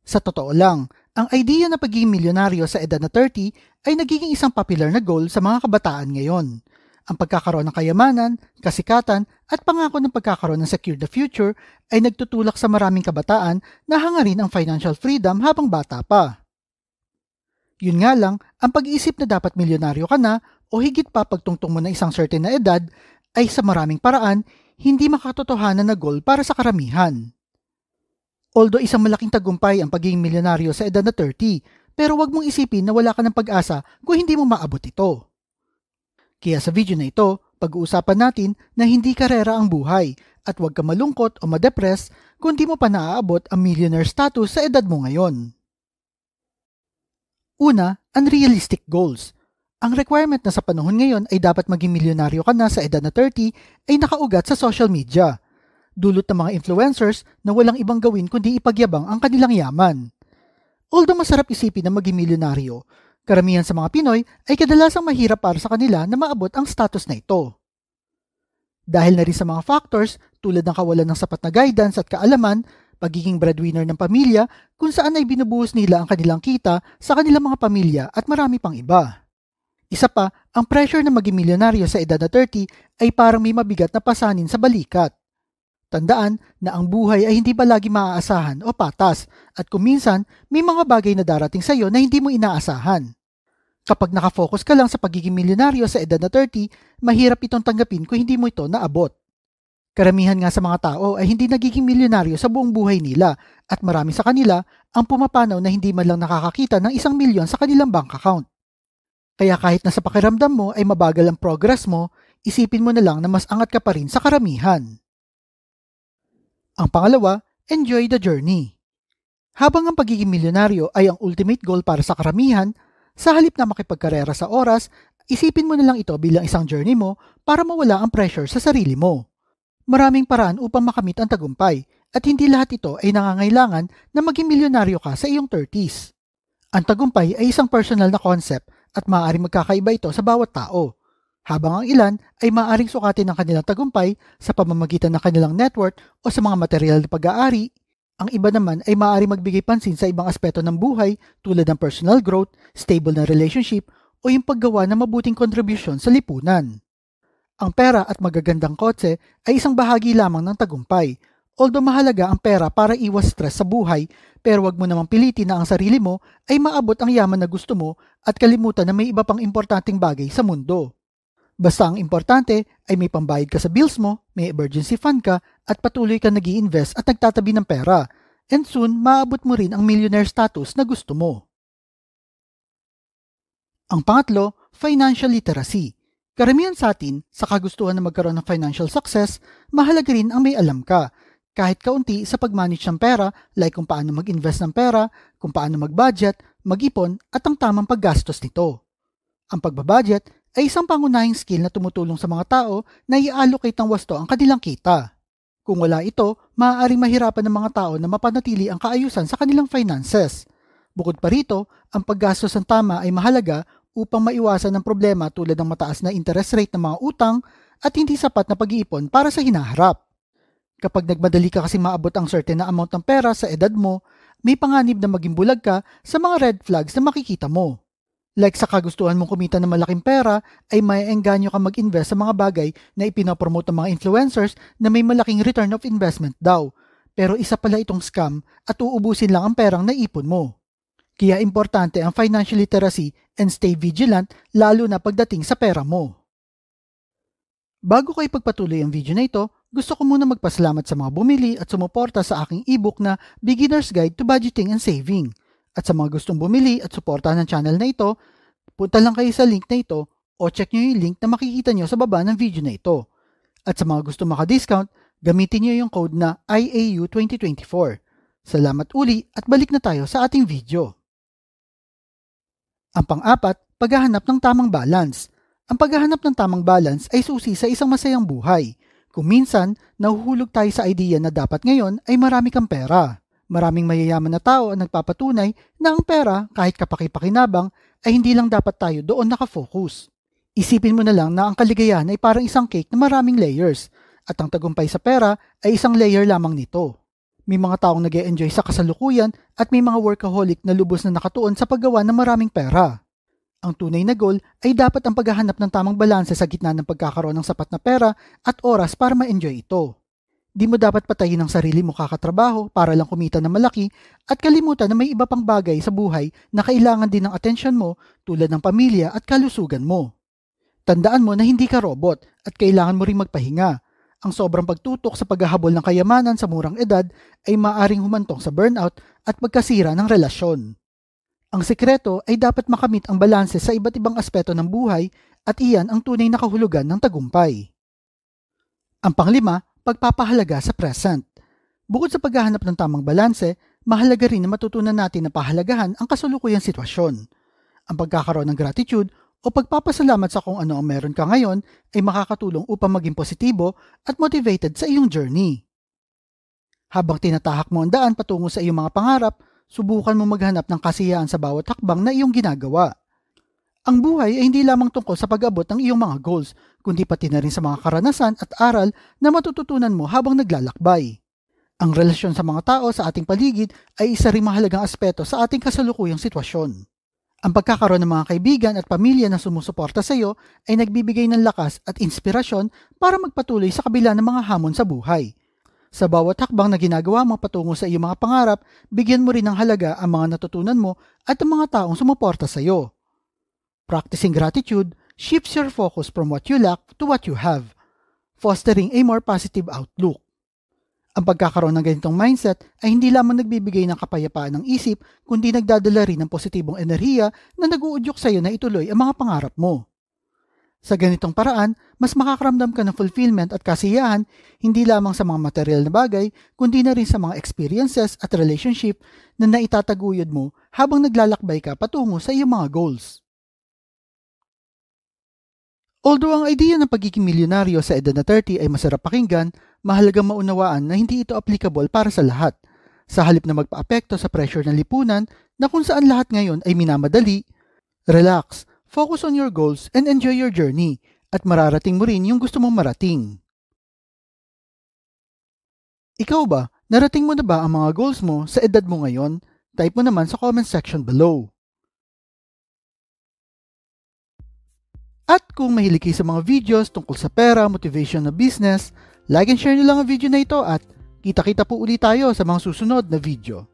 Sa totoo lang, ang idea na pagiging milyonaryo sa edad na 30 ay nagiging isang popular na goal sa mga kabataan ngayon. Ang pagkakaroon ng kayamanan, kasikatan at pangako ng pagkakaroon ng secure the future ay nagtutulak sa maraming kabataan na hangarin ang financial freedom habang bata pa. Yun nga lang, ang pag-iisip na dapat milyonaryo ka na o higit pa pagtungtong mo ng isang certain na edad ay sa maraming paraan hindi makatotohanan na goal para sa karamihan. Although isang malaking tagumpay ang pagiging milyonaryo sa edad na 30, pero wag mong isipin na wala ka ng pag-asa kung hindi mo maabot ito. Kaya sa video na ito, pag-uusapan natin na hindi karera ang buhay at huwag ka malungkot o madepress kung di mo pa naaabot ang millionaire status sa edad mo ngayon. Una, unrealistic goals. Ang requirement na sa panahon ngayon ay dapat maging milyonaryo ka na sa edad na 30 ay nakaugat sa social media. Dulot ng mga influencers na walang ibang gawin kundi ipagyabang ang kanilang yaman. Although masarap isipin na maging milyonaryo, karamihan sa mga Pinoy ay kadalasang mahirap para sa kanila na maabot ang status na ito. Dahil na rin sa mga factors tulad ng kawalan ng sapat na guidance at kaalaman, pagiging breadwinner ng pamilya kung saan ay binubuhos nila ang kanilang kita sa kanilang mga pamilya at marami pang iba. Isa pa, ang pressure na maging milyonaryo sa edad na 30 ay parang may mabigat na pasanin sa balikat. Tandaan na ang buhay ay hindi palagi maaasahan o patas at kung minsan may mga bagay na darating sa iyo na hindi mo inaasahan. Kapag nakafocus ka lang sa pagiging milyonaryo sa edad na 30, mahirap itong tanggapin kung hindi mo ito naabot. Karamihan nga sa mga tao ay hindi nagiging milyonaryo sa buong buhay nila at marami sa kanila ang pumapanaw na hindi man lang nakakakita ng 1 milyon sa kanilang bank account. Kaya kahit na sa pakiramdam mo ay mabagal ang progress mo, isipin mo na lang na mas angat ka pa rin sa karamihan. Ang pangalawa, enjoy the journey. Habang ang pagiging milyonaryo ay ang ultimate goal para sa karamihan, sa halip na makipagkarera sa oras, isipin mo na lang ito bilang isang journey mo para mawala ang pressure sa sarili mo. Maraming paraan upang makamit ang tagumpay at hindi lahat ito ay nangangailangan na maging milyonaryo ka sa iyong 30s. Ang tagumpay ay isang personal na concept at maaaring magkakaiba ito sa bawat tao. Habang ang ilan ay maaaring sukatin ang kanilang tagumpay sa pamamagitan ng kanilang net worth o sa mga material na pag-aari, ang iba naman ay maaaring magbigay pansin sa ibang aspeto ng buhay tulad ng personal growth, stable na relationship o yung paggawa ng mabuting kontribusyon sa lipunan. Ang pera at magagandang kotse ay isang bahagi lamang ng tagumpay. Although mahalaga ang pera para iwas stress sa buhay, pero wag mo namang pilitin na ang sarili mo ay maabot ang yaman na gusto mo at kalimutan na may iba pang importanteng bagay sa mundo. Basta ang importante ay may pambayad ka sa bills mo, may emergency fund ka at patuloy ka nag-i-invest at nagtatabi ng pera. And soon, maabot mo rin ang millionaire status na gusto mo. Ang pangatlo, financial literacy. Karamihan sa atin, sa kagustuhan na magkaroon ng financial success, mahalaga rin ang may alam ka. Kahit kaunti sa pag-manage ng pera, like kung paano mag-invest ng pera, kung paano mag-budget, mag-ipon at ang tamang paggastos nito. Ang pagbabudget ay isang pangunahing skill na tumutulong sa mga tao na i-allocate ng wasto ang kanilang kita. Kung wala ito, maaaring mahirapan ng mga tao na mapanatili ang kaayusan sa kanilang finances. Bukod pa rito, ang paggastos ng tama ay mahalaga upang maiwasan ang problema tulad ng mataas na interest rate ng mga utang at hindi sapat na pag-iipon para sa hinaharap. Kapag nagmadali ka kasi maabot ang certain na amount ng pera sa edad mo, may panganib na maging bulag ka sa mga red flags na makikita mo. Like sa kagustuhan mong kumita ng malaking pera, ay maiengganyo ka mag-invest sa mga bagay na ipinopromote ng mga influencers na may malaking return of investment daw. Pero isa pala itong scam at uubusin lang ang perang naipon mo. Kaya importante ang financial literacy and stay vigilant lalo na pagdating sa pera mo. Bago ko ipagpatuloy ang video na ito, gusto ko muna magpasalamat sa mga bumili at sumuporta sa aking ebook na Beginner's Guide to Budgeting and Saving. At sa mga gustong bumili at suportahan ng channel na ito, punta lang kayo sa link na ito o check nyo yung link na makikita nyo sa baba ng video na ito. At sa mga gustong maka-discount, gamitin nyo yung code na IAU2024. Salamat uli at balik na tayo sa ating video. Ang pang-apat, paghahanap ng tamang balance. Ang paghahanap ng tamang balance ay susi sa isang masayang buhay. Kung minsan, nahuhulog tayo sa idea na dapat ngayon ay marami kang pera. Maraming mayayaman na tao ang nagpapatunay na ang pera, kahit kapaki-pakinabang, ay hindi lang dapat tayo doon nakafocus. Isipin mo na lang na ang kaligayahan ay parang isang cake na maraming layers at ang tagumpay sa pera ay isang layer lamang nito. May mga taong nag-e-enjoy sa kasalukuyan at may mga workaholic na lubos na nakatuon sa paggawa ng maraming pera. Ang tunay na goal ay dapat ang paghahanap ng tamang balanse sa gitna ng pagkakaroon ng sapat na pera at oras para ma-enjoy ito. Di mo dapat patayin ang sarili mo kakatrabaho para lang kumita ng malaki at kalimutan na may iba pang bagay sa buhay na kailangan din ng atensyon mo tulad ng pamilya at kalusugan mo. Tandaan mo na hindi ka robot at kailangan mo ring magpahinga. Ang sobrang pagtutok sa paghahabol ng kayamanan sa murang edad ay maaaring humantong sa burnout at magkasira ng relasyon. Ang sekreto ay dapat makamit ang balanse sa iba't ibang aspeto ng buhay at iyan ang tunay na kahulugan ng tagumpay. Ang panglima, pagpapahalaga sa present. Bukod sa paghahanap ng tamang balanse, mahalaga rin na matutunan natin na pahalagahan ang kasalukuyang sitwasyon. Ang pagkakaroon ng gratitude o pagpapasalamat sa kung ano ang meron ka ngayon ay makakatulong upang maging positibo at motivated sa iyong journey. Habang tinatahak mo ang daan patungo sa iyong mga pangarap, subukan mo maghanap ng kasiyahan sa bawat hakbang na iyong ginagawa. Ang buhay ay hindi lamang tungkol sa pag-abot ng iyong mga goals, kundi pati na rin sa mga karanasan at aral na matututunan mo habang naglalakbay. Ang relasyon sa mga tao sa ating paligid ay isa ring mahalagang aspeto sa ating kasalukuyang sitwasyon. Ang pagkakaroon ng mga kaibigan at pamilya na sumusuporta sa iyo ay nagbibigay ng lakas at inspirasyon para magpatuloy sa kabila ng mga hamon sa buhay. Sa bawat hakbang na ginagawa mo patungo sa iyong mga pangarap, bigyan mo rin ng halaga ang mga natutunan mo at ang mga taong sumuporta sa iyo. Practicing gratitude shifts your focus from what you lack to what you have, fostering a more positive outlook. Ang pagkakaroon ng ganitong mindset ay hindi lamang nagbibigay ng kapayapaan ng isip, kundi nagdadala rin ng positibong enerhiya na nag-uudyok sa iyo na ituloy ang mga pangarap mo. Sa ganitong paraan, mas makakaramdam ka ng fulfillment at kasiyahan hindi lamang sa mga material na bagay, kundi na rin sa mga experiences at relationship na naitataguyod mo habang naglalakbay ka patungo sa iyong mga goals. Although ang idea ng pagiging milyonaryo sa edad na 30 ay masarap pakinggan, mahalagang maunawaan na hindi ito applicable para sa lahat. Sa halip na magpaapekto sa pressure ng lipunan na kung saan lahat ngayon ay minamadali, relax, focus on your goals and enjoy your journey at mararating mo rin yung gusto mong marating. Ikaw ba, narating mo na ba ang mga goals mo sa edad mo ngayon? Type mo naman sa comment section below. At kung mahilig kayo sa mga videos tungkol sa pera, motivation na business, like and share nyo lang ang video na ito at kita-kita po ulit tayo sa mga susunod na video.